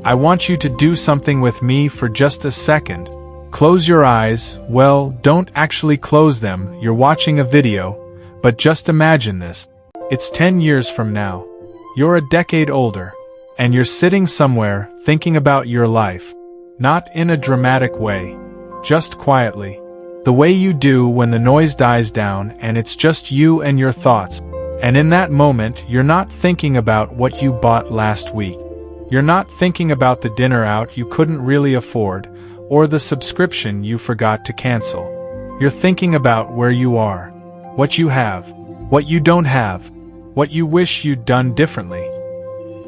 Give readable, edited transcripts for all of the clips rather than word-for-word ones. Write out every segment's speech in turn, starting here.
I want you to do something with me for just a second. Close your eyes. Well, don't actually close them, you're watching a video, but just imagine this. It's 10 years from now. You're a decade older, and you're sitting somewhere thinking about your life. Not in a dramatic way, just quietly. The way you do when the noise dies down and it's just you and your thoughts. And in that moment, you're not thinking about what you bought last week. You're not thinking about the dinner out you couldn't really afford, or the subscription you forgot to cancel. You're thinking about where you are, what you have, what you don't have, what you wish you'd done differently.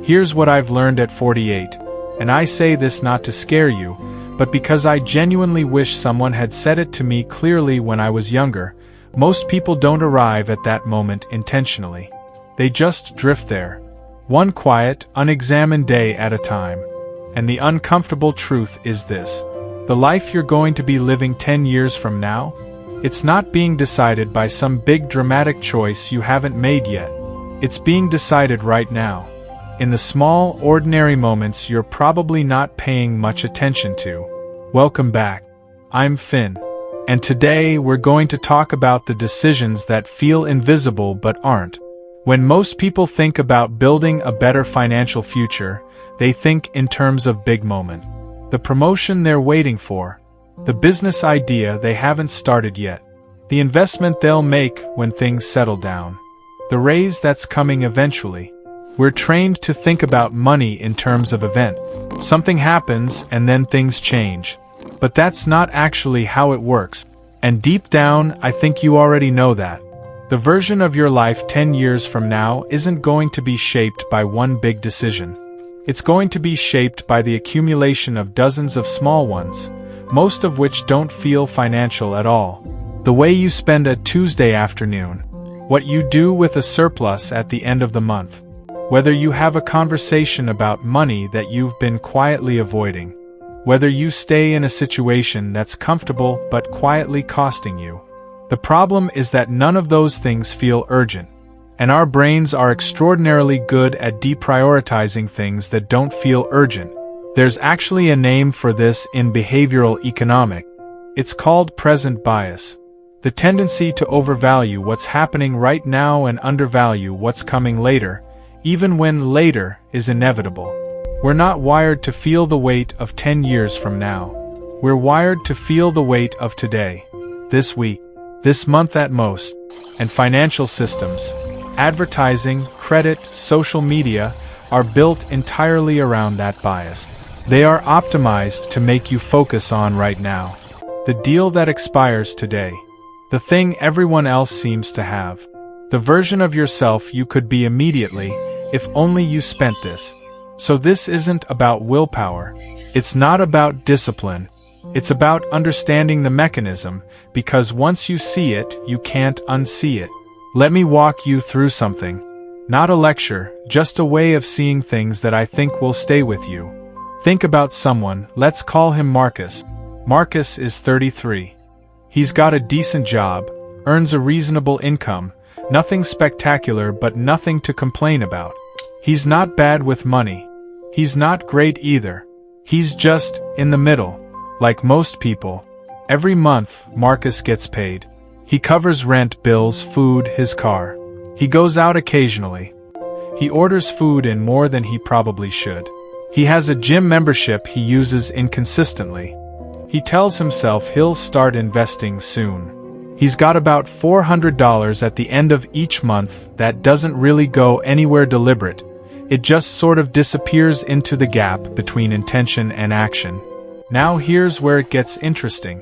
Here's what I've learned at 48, and I say this not to scare you, but because I genuinely wish someone had said it to me clearly when I was younger. Most people don't arrive at that moment intentionally. They just drift there, one quiet, unexamined day at a time. And the uncomfortable truth is this: the life you're going to be living 10 years from now, it's not being decided by some big dramatic choice you haven't made yet. It's being decided right now, in the small, ordinary moments you're probably not paying much attention to. Welcome back. I'm Finn. And today we're going to talk about the decisions that feel invisible but aren't. When most people think about building a better financial future, they think in terms of big moments. The promotion they're waiting for, the business idea they haven't started yet, the investment they'll make when things settle down, the raise that's coming eventually. We're trained to think about money in terms of event. Something happens and then things change. But that's not actually how it works. And deep down, I think you already know that. The version of your life 10 years from now isn't going to be shaped by one big decision. It's going to be shaped by the accumulation of dozens of small ones, most of which don't feel financial at all. The way you spend a Tuesday afternoon, what you do with a surplus at the end of the month, whether you have a conversation about money that you've been quietly avoiding, whether you stay in a situation that's comfortable but quietly costing you. The problem is that none of those things feel urgent, and our brains are extraordinarily good at deprioritizing things that don't feel urgent. There's actually a name for this in behavioral economics. It's called present bias. The tendency to overvalue what's happening right now and undervalue what's coming later, even when later is inevitable. We're not wired to feel the weight of 10 years from now. We're wired to feel the weight of today, this week, this month at most. And financial systems, advertising, credit, social media, are built entirely around that bias. They are optimized to make you focus on right now, the deal that expires today, the thing everyone else seems to have, the version of yourself you could be immediately, if only you spent this. So this isn't about willpower. It's not about discipline. It's about understanding the mechanism, because once you see it, you can't unsee it. Let me walk you through something. Not a lecture, just a way of seeing things that I think will stay with you. Think about someone, let's call him Marcus. Marcus is 33. He's got a decent job, earns a reasonable income, nothing spectacular but nothing to complain about. He's not bad with money. He's not great either. He's just in the middle. Like most people. Every month, Marcus gets paid. He covers rent, bills, food, his car. He goes out occasionally. He orders food in more than he probably should. He has a gym membership he uses inconsistently. He tells himself he'll start investing soon. He's got about $400 at the end of each month that doesn't really go anywhere deliberate. It just sort of disappears into the gap between intention and action. Now here's where it gets interesting.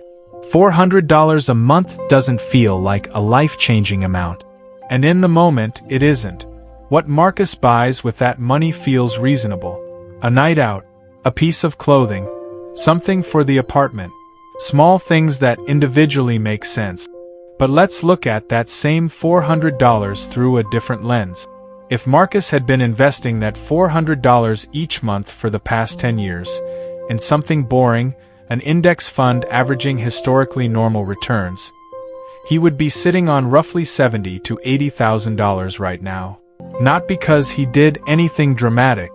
$400 a month doesn't feel like a life-changing amount. And in the moment, it isn't. What Marcus buys with that money feels reasonable. A night out, a piece of clothing, something for the apartment. Small things that individually make sense. But let's look at that same $400 through a different lens. If Marcus had been investing that $400 each month for the past 10 years, in something boring, an index fund averaging historically normal returns, he would be sitting on roughly $70,000 to $80,000 right now. Not because he did anything dramatic,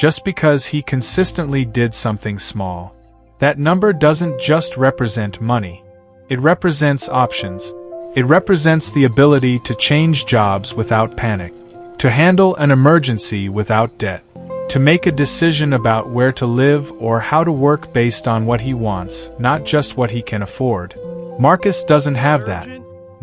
just because he consistently did something small. That number doesn't just represent money. It represents options. It represents the ability to change jobs without panic, to handle an emergency without debt, to make a decision about where to live or how to work based on what he wants, not just what he can afford. Marcus doesn't have that.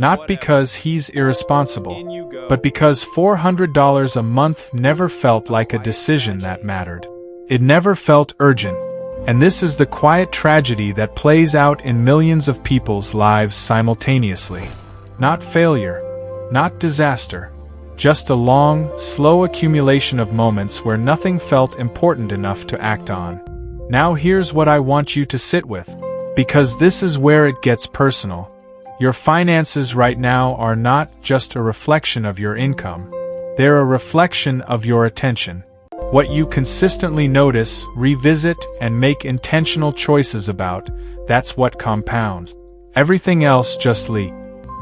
Not because he's irresponsible, but because $400 a month never felt like a decision that mattered. It never felt urgent. And this is the quiet tragedy that plays out in millions of people's lives simultaneously. Not failure, not disaster, just a long, slow accumulation of moments where nothing felt important enough to act on. Now here's what I want you to sit with, because this is where it gets personal. Your finances right now are not just a reflection of your income. They're a reflection of your attention. What you consistently notice, revisit, and make intentional choices about, that's what compounds. Everything else just leaks.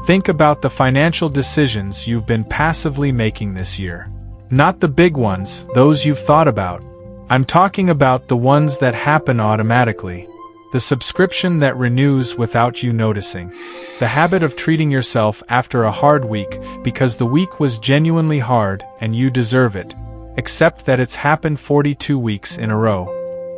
Think about the financial decisions you've been passively making this year. Not the big ones, those you've thought about. I'm talking about the ones that happen automatically. The subscription that renews without you noticing. The habit of treating yourself after a hard week because the week was genuinely hard and you deserve it. Except that it's happened 42 weeks in a row.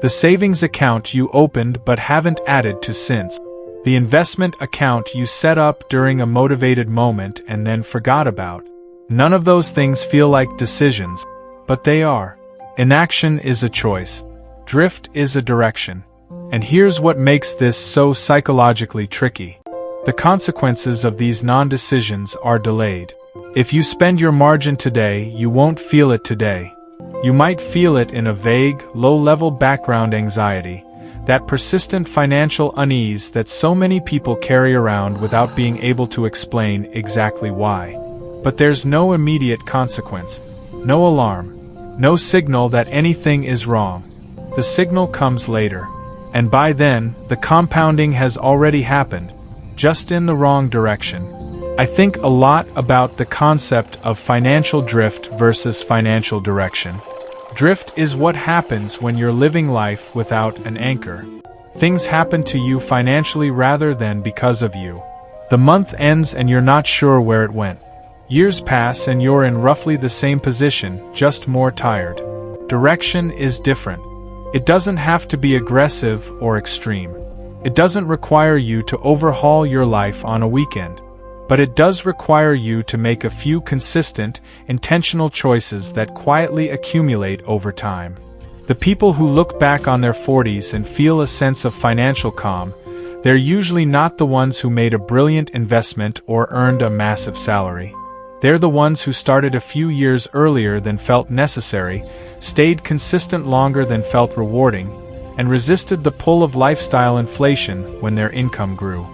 The savings account you opened but haven't added to since. The investment account you set up during a motivated moment and then forgot about. None of those things feel like decisions, but they are. Inaction is a choice. Drift is a direction. And here's what makes this so psychologically tricky. The consequences of these non-decisions are delayed. If you spend your margin today, you won't feel it today. You might feel it in a vague, low-level background anxiety, that persistent financial unease that so many people carry around without being able to explain exactly why. But there's no immediate consequence, no alarm, no signal that anything is wrong. The signal comes later. And by then, the compounding has already happened, just in the wrong direction. I think a lot about the concept of financial drift versus financial direction. Drift is what happens when you're living life without an anchor. Things happen to you financially rather than because of you. The month ends and you're not sure where it went. Years pass and you're in roughly the same position, just more tired. Direction is different. It doesn't have to be aggressive or extreme. It doesn't require you to overhaul your life on a weekend. But it does require you to make a few consistent, intentional choices that quietly accumulate over time. The people who look back on their 40s and feel a sense of financial calm, they're usually not the ones who made a brilliant investment or earned a massive salary. They're the ones who started a few years earlier than felt necessary, stayed consistent longer than felt rewarding, and resisted the pull of lifestyle inflation when their income grew.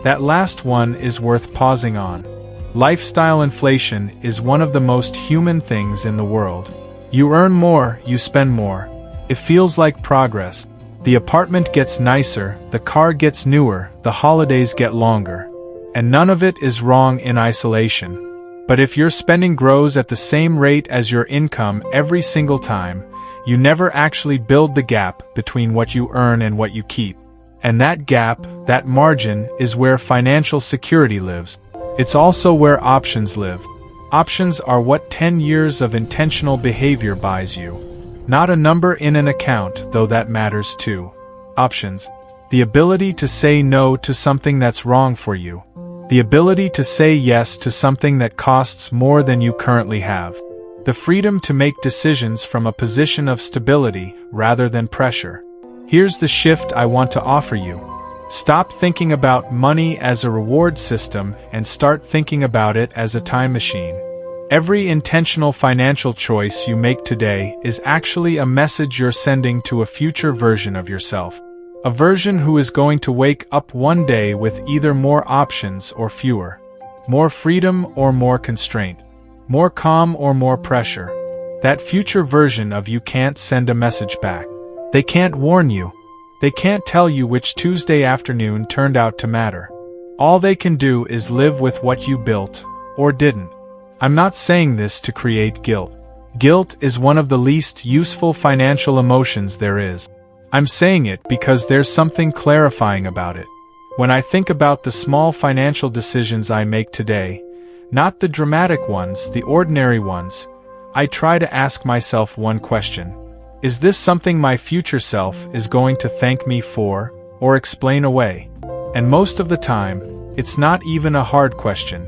That last one is worth pausing on. Lifestyle inflation is one of the most human things in the world. You earn more, you spend more. It feels like progress. The apartment gets nicer, the car gets newer, the holidays get longer. And none of it is wrong in isolation. But if your spending grows at the same rate as your income every single time, you never actually build the gap between what you earn and what you keep. And that gap, that margin, is where financial security lives. It's also where options live. Options are what 10 years of intentional behavior buys you. Not a number in an account, though that matters too. Options. The ability to say no to something that's wrong for you. The ability to say yes to something that costs more than you currently have. The freedom to make decisions from a position of stability rather than pressure. Here's the shift I want to offer you. Stop thinking about money as a reward system and start thinking about it as a time machine. Every intentional financial choice you make today is actually a message you're sending to a future version of yourself. A version who is going to wake up one day with either more options or fewer. More freedom or more constraint. More calm or more pressure. That future version of you can't send a message back. They can't warn you. They can't tell you which Tuesday afternoon turned out to matter. All they can do is live with what you built, or didn't. I'm not saying this to create guilt. Guilt is one of the least useful financial emotions there is. I'm saying it because there's something clarifying about it. When I think about the small financial decisions I make today, not the dramatic ones, the ordinary ones, I try to ask myself one question. Is this something my future self is going to thank me for, or explain away? And most of the time, it's not even a hard question.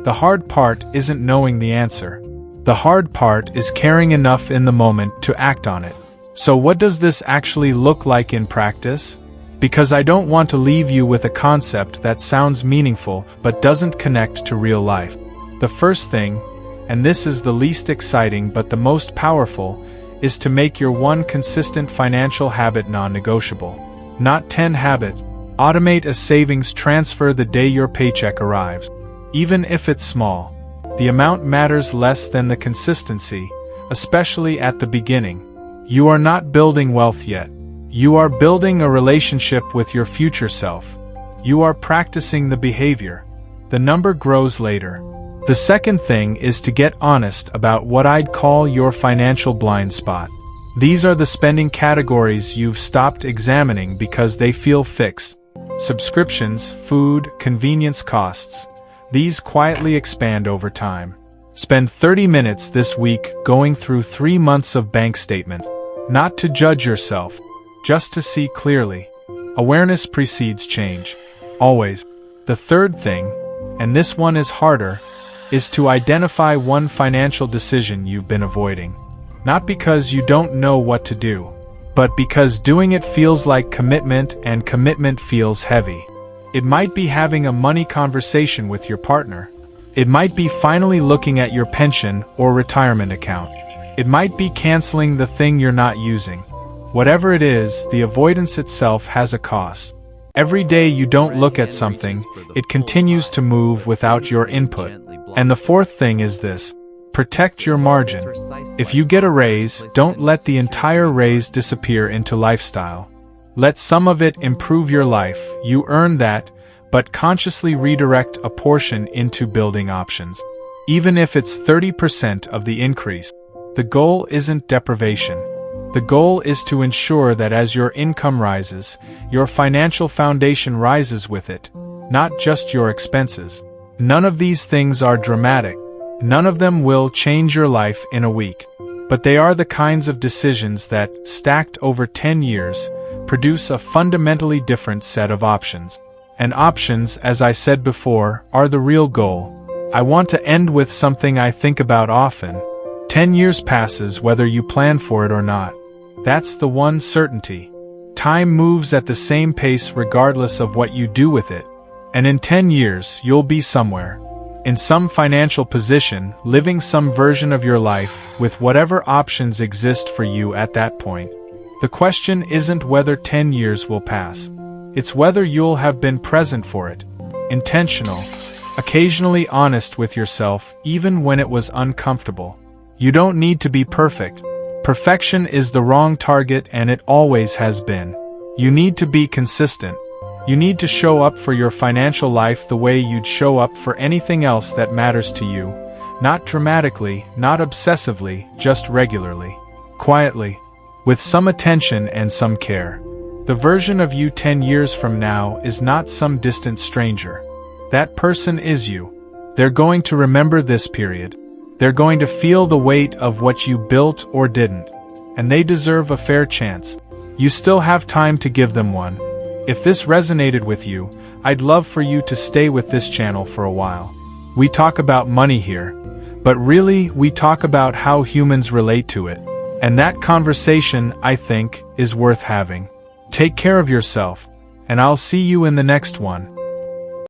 The hard part isn't knowing the answer. The hard part is caring enough in the moment to act on it. So what does this actually look like in practice? Because I don't want to leave you with a concept that sounds meaningful but doesn't connect to real life. The first thing, and this is the least exciting but the most powerful, is to make your one consistent financial habit non-negotiable. Not 10 habits. Automate a savings transfer the day your paycheck arrives. Even if it's small, the amount matters less than the consistency, especially at the beginning. You are not building wealth yet. You are building a relationship with your future self. You are practicing the behavior. The number grows later. The second thing is to get honest about what I'd call your financial blind spot. These are the spending categories you've stopped examining because they feel fixed. Subscriptions, food, convenience costs. These quietly expand over time. Spend 30 minutes this week going through 3 months of bank statements. Not to judge yourself, just to see clearly. Awareness precedes change. Always. The third thing, and this one is harder, is to identify one financial decision you've been avoiding. Not because you don't know what to do, but because doing it feels like commitment and commitment feels heavy. It might be having a money conversation with your partner. It might be finally looking at your pension or retirement account. It might be canceling the thing you're not using. Whatever it is, the avoidance itself has a cost. Every day you don't look at something, it continues to move without your input. And the fourth thing is this: protect your margin. If you get a raise, don't let the entire raise disappear into lifestyle. Let some of it improve your life, you earn that, but consciously redirect a portion into building options. Even if it's 30% of the increase. The goal isn't deprivation. The goal is to ensure that as your income rises, your financial foundation rises with it, not just your expenses. None of these things are dramatic. None of them will change your life in a week. But they are the kinds of decisions that, stacked over 10 years, produce a fundamentally different set of options. And options, as I said before, are the real goal. I want to end with something I think about often. 10 years passes whether you plan for it or not. That's the one certainty. Time moves at the same pace regardless of what you do with it. And in 10 years, you'll be somewhere. In some financial position, living some version of your life, with whatever options exist for you at that point. The question isn't whether 10 years will pass. It's whether you'll have been present for it. Intentional. Occasionally honest with yourself, even when it was uncomfortable. You don't need to be perfect. Perfection is the wrong target, and it always has been. You need to be consistent. You need to show up for your financial life the way you'd show up for anything else that matters to you. Not dramatically, not obsessively, just regularly. Quietly. With some attention and some care. The version of you 10 years from now is not some distant stranger. That person is you. They're going to remember this period. They're going to feel the weight of what you built or didn't. And they deserve a fair chance. You still have time to give them one. If this resonated with you, I'd love for you to stay with this channel for a while. We talk about money here, but really we talk about how humans relate to it. And that conversation, I think, is worth having. Take care of yourself, and I'll see you in the next one.